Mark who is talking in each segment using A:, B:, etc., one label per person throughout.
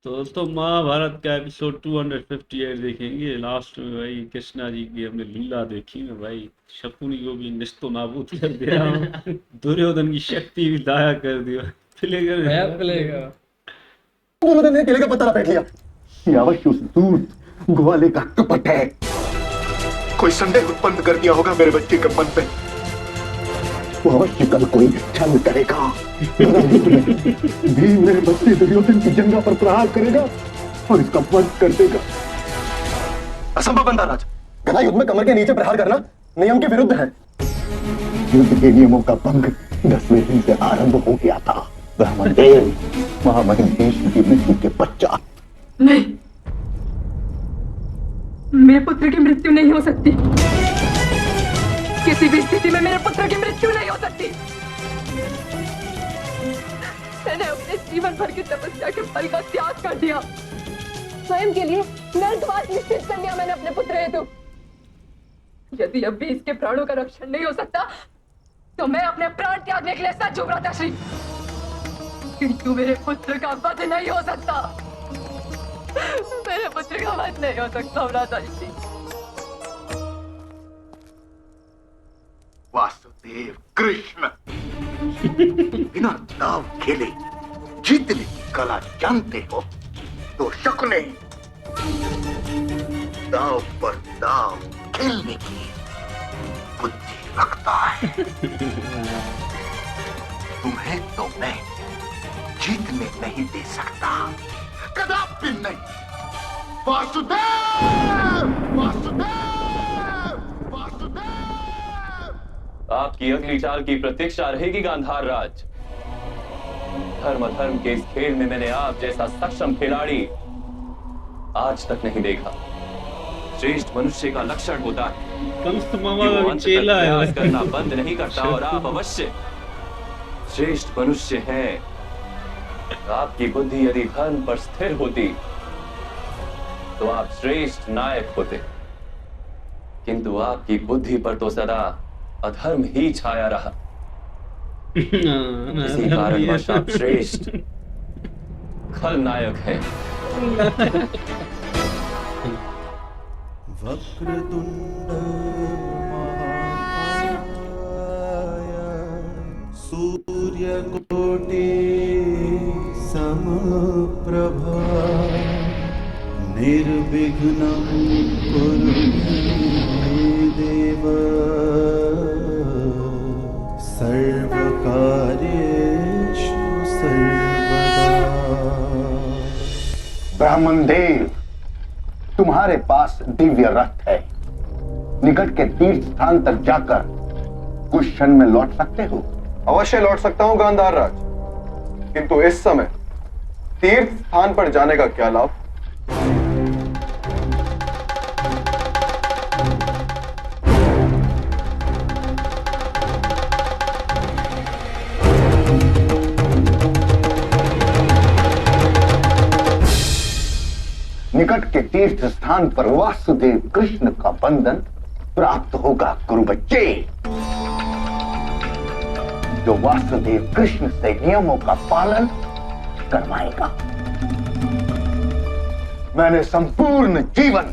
A: तो महाभारत का एपिसोड 258 देखेंगे। लास्ट में भाई कृष्णा जी की हमने लीला देखी ना भाई। शकुनी को भी निस्तो नाबूद कर दिया। दुर्योधन की शक्ति भी दाया कर दिया। प्लेगा
B: नया प्लेगा।
C: दुर्योधन ने केले का पत्ता लपेट लिया। ये अवश्य उस दूत ग्वाले का कपट है। कोई संदेह उत्पन्न कर दिया होगा मेरे बच्चे के मन पे। वो अवश्य कल कोई छल करेगा। भीम मेरे बच्चे दुर्योधन की जंगा पर प्रहार करेगा और इसका वध कर देगा। असंभव बंदा राज। गदा युद्ध में कमर के नीचे प्रहार करना नियम के विरुद्ध है। युद्ध के नियमों का भंग 10वें दिन से आरंभ हो गया था। ब्रह्मदेव महामहिष की मृत्यु के पश्चात।
D: नहीं, मेरे पुत्र की मृत्यु नहीं हो सकती। किसी भी स्थिति में मेरे पुत्र की मृत्यु नहीं हो सकती। मैंने अपने जीवन भर की तपस्या के फल का त्याग कर दिया। स्वयं के लिए नरकवास निश्चित कर लिया मैंने अपने पुत्र हेतु। यदि अब भी इसके प्राणों का रक्षण नहीं हो सकता तो मैं अपने प्राण त्यागने के लिए सच झुक रहा था श्री। किंतु मेरे पुत्र का वध नहीं हो सकता। मेरे पुत्र का वध नहीं हो सकता भ्राताश्री।
C: वासुदेव कृष्ण बिना दाव खेले जीतने की कला जानते हो तो शकुने दाव पर दाव खेलने की बुद्धि रखता है। तुम्हें तो मैं जीतने नहीं दे सकता, कदापि नहीं। वासुदेव वासुदेव वासुदेव।
E: आपकी अगली चाल की प्रतीक्षा रहेगी गांधार राज। धर्म धर्म के इस खेल में मैंने आप जैसा सक्षम खिलाड़ी आज तक नहीं देखा। श्रेष्ठ मनुष्य का लक्षण होता है
A: कंस मामा
E: कि वो
A: का
E: अंत तक
A: चेला
E: प्रयास
A: है।
E: करना बंद नहीं करता और आप अवश्य श्रेष्ठ मनुष्य हैं। आपकी बुद्धि यदि धर्म पर स्थिर होती तो आप श्रेष्ठ नायक होते, किंतु आपकी बुद्धि पर तो सदा अधर्म ही छाया रहा। इसी कारणवश आप श्रेष्ठ खलनायक हैं।
F: वक्रतुंड महाकाय सूर्यकोटि समप्रभा निर्विघ्नं कुरु मे देव सर्वकार्येषु सर्वदा।
C: ब्राह्मण देव, तुम्हारे पास दिव्य रथ है। निकट के तीर्थ स्थान तक जाकर कुछ क्षण में लौट सकते हो।
G: अवश्य लौट सकता हूं गांधार राज, किंतु इस समय तीर्थ स्थान पर जाने का क्या लाभ।
C: निकट के तीर्थ स्थान पर वासुदेव कृष्ण का बंधन प्राप्त होगा गुरु बच्चे, जो वासुदेव कृष्ण से नियमों का पालन करवाएगा। मैंने संपूर्ण जीवन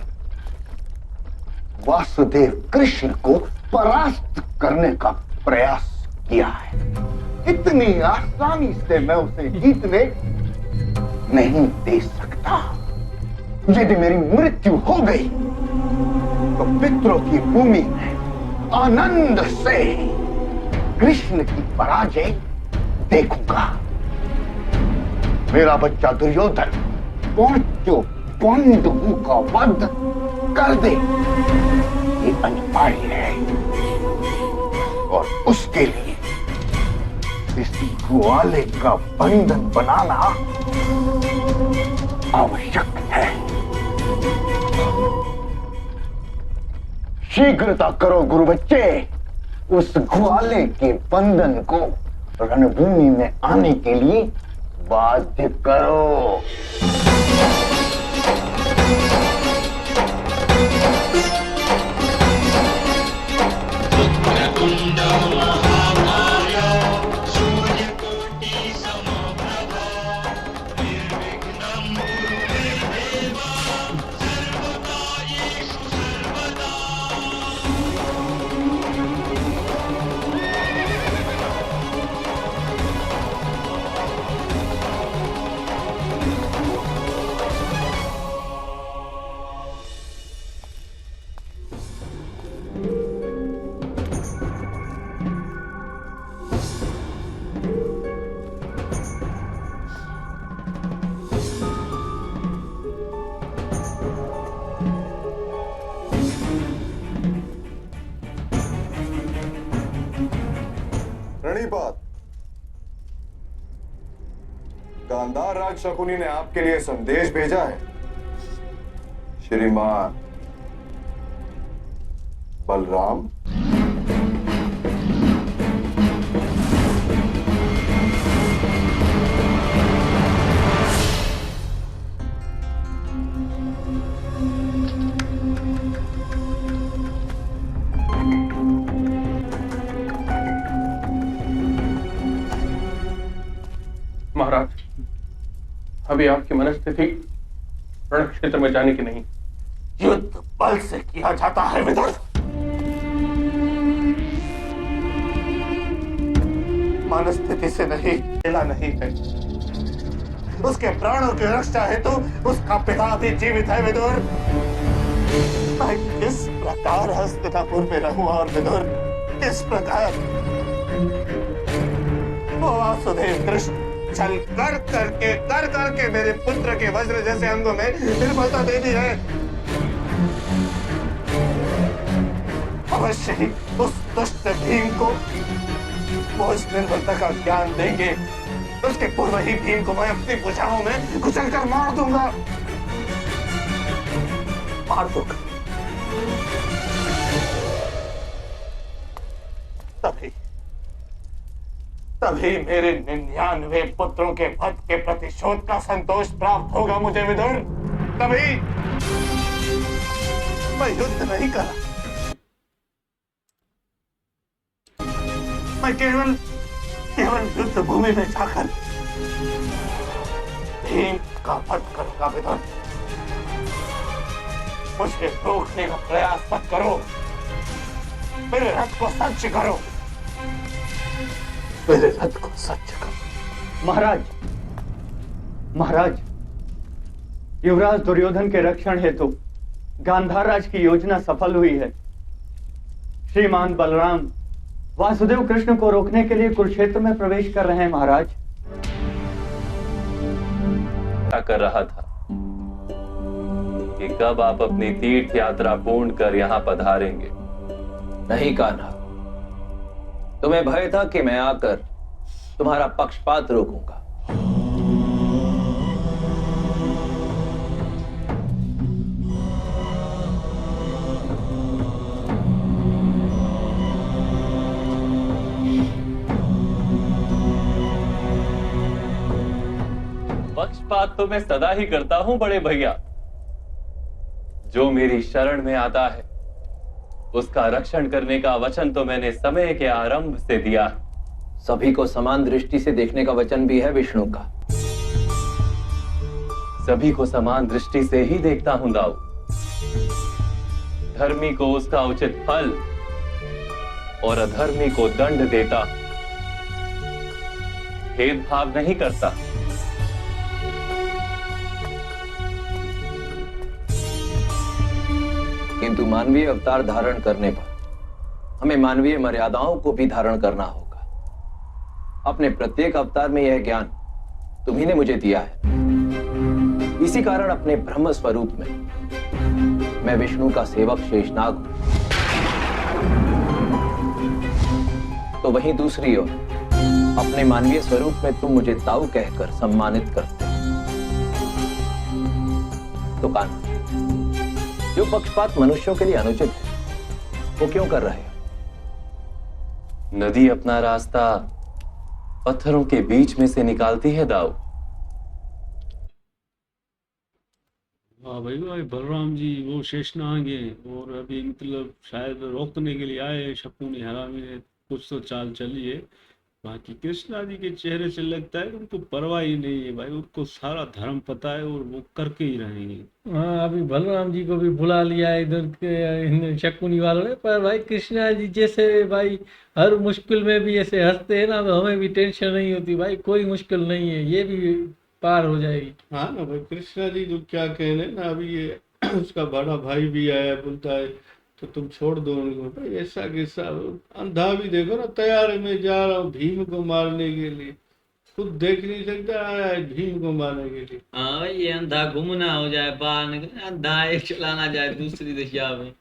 C: वासुदेव कृष्ण को परास्त करने का प्रयास किया है। इतनी आसानी से मैं उसे जीतने नहीं दे सकता। यदि मेरी मृत्यु हो गई तो पितरों की भूमि में आनंद से कृष्ण की पराजय देखूंगा। मेरा बच्चा दुर्योधन पांचों पांडवों का वध कर दे, ये अनिवार्य है। और उसके लिए इस ग्वाले का बंधन बनाना आवश्यक है। शीघ्रता करो गुरु बच्चे, उस ग्वाले के बंधन को रणभूमि में आने के लिए बाध्य करो।
G: बात। गांधार राज शकुनी ने आपके लिए संदेश भेजा है, श्रीमान बलराम।
B: महाराज, अभी आपकी मनस्थिति रण क्षेत्र में जाने की नहीं।
C: युद्ध बल से किया जाता है विदुर। मनस्थिति से नहीं, खेला नहीं है। उसके प्राणों की रक्षा हेतु उसका पिता भी जीवित है विदुर। मैं किस प्रकार हस्तिनापुर में रहूं और विदुर किस प्रकार? वो वासुदेव कृष्ण छल कर करके मेरे पुत्र के वज्र जैसे अंगों में निर्बलता दे दी है। अवश्य ही उस दुष्ट भीम को वो इस निर्बलता का ज्ञान देंगे। उसके पूर्व ही भीम को मैं अपनी भुजाओं में कुचलकर मार दूंगा। तभी मेरे 99 पुत्रों के वध के प्रतिशोध का संतोष प्राप्त होगा मुझे विदुर। तभी मैं युद्ध नहीं करा, मैं केवल युद्ध भूमि में जाकर भीम का वध करूंगा विदुर। मुझे रोकने का प्रयास मत करो, मेरे रथ को सज्ज करो, मेरे रथ को सज्ज करो।
H: महाराज, युवराज दुर्योधन के रक्षण हेतु गांधार राज की योजना सफल हुई है। श्रीमान बलराम वासुदेव कृष्ण को रोकने के लिए कुरुक्षेत्र में प्रवेश कर रहे हैं। महाराज,
E: क्या कर रहा था कि कब आप अपनी तीर्थ यात्रा पूर्ण कर यहां पधारेंगे?
I: नहीं कान्हा, तुम्हें भय था कि मैं आकर तुम्हारा पक्षपात रोकूंगा।
E: पक्षपात तो मैं सदा ही करता हूं बड़े भैया। जो मेरी शरण में आता है उसका रक्षण करने का वचन तो मैंने समय के आरंभ से दिया है।
I: सभी को समान दृष्टि से देखने का वचन भी है विष्णु का।
E: सभी को समान दृष्टि से ही देखता हूं दाऊ। धर्मी को उसका उचित फल और अधर्मी को दंड देता, भेदभाव नहीं करता।
I: किंतु मानवीय अवतार धारण करने पर हमें मानवीय मर्यादाओं को भी धारण करना होगा। अपने प्रत्येक अवतार में यह ज्ञान तुम्ही ने मुझे दिया है। इसी कारण अपने ब्रह्म स्वरूप में मैं विष्णु का सेवक शेषनाग हूं, तो वहीं दूसरी ओर अपने मानवीय स्वरूप में तुम मुझे ताऊ कहकर सम्मानित करते हो। तो कान्हा, जो पक्षपात मनुष्यों के लिए अनुचित है वो क्यों कर रहे हो?
E: नदी अपना रास्ता पत्थरों के बीच में से निकालती है दाऊ।
A: वाह भाई वाह, बलराम जी वो शेषनाग हैं और अभी मतलब शायद रोकने के लिए आए। शकुनी हरामी ने कुछ तो चाल चली है। बाकी कृष्णा जी के चेहरे से लगता है उनको परवाह ही नहीं है भाई, उनको सारा धर्म पता है और वो करके ही रहेंगे।
J: हाँ, अभी बलराम जी को भी बुला लिया है इधर के शकुनी वालों ने। पर भाई कृष्णा जी जैसे भाई हर मुश्किल में भी ऐसे हंसते हैं ना, तो हमें भी टेंशन नहीं होती भाई। कोई मुश्किल नहीं है, ये भी पार हो जाएगी।
F: हाँ ना भाई, कृष्णा जी जो क्या कहने ना, अभी ये उसका बड़ा भाई भी आया, बोलता है तो तुम छोड़ दो उनको। भाई ऐसा किस्सा, अंधा भी देखो ना, तैयारी में जा रहा हूँ भीम को मारने के लिए, खुद देख नहीं सकता, आया है भीम को मारने के लिए।
J: हाँ भाई, ये अंधा घूमना हो जाए बाहर निकल, अंधा एक चलाना जाए दूसरी दिशा में।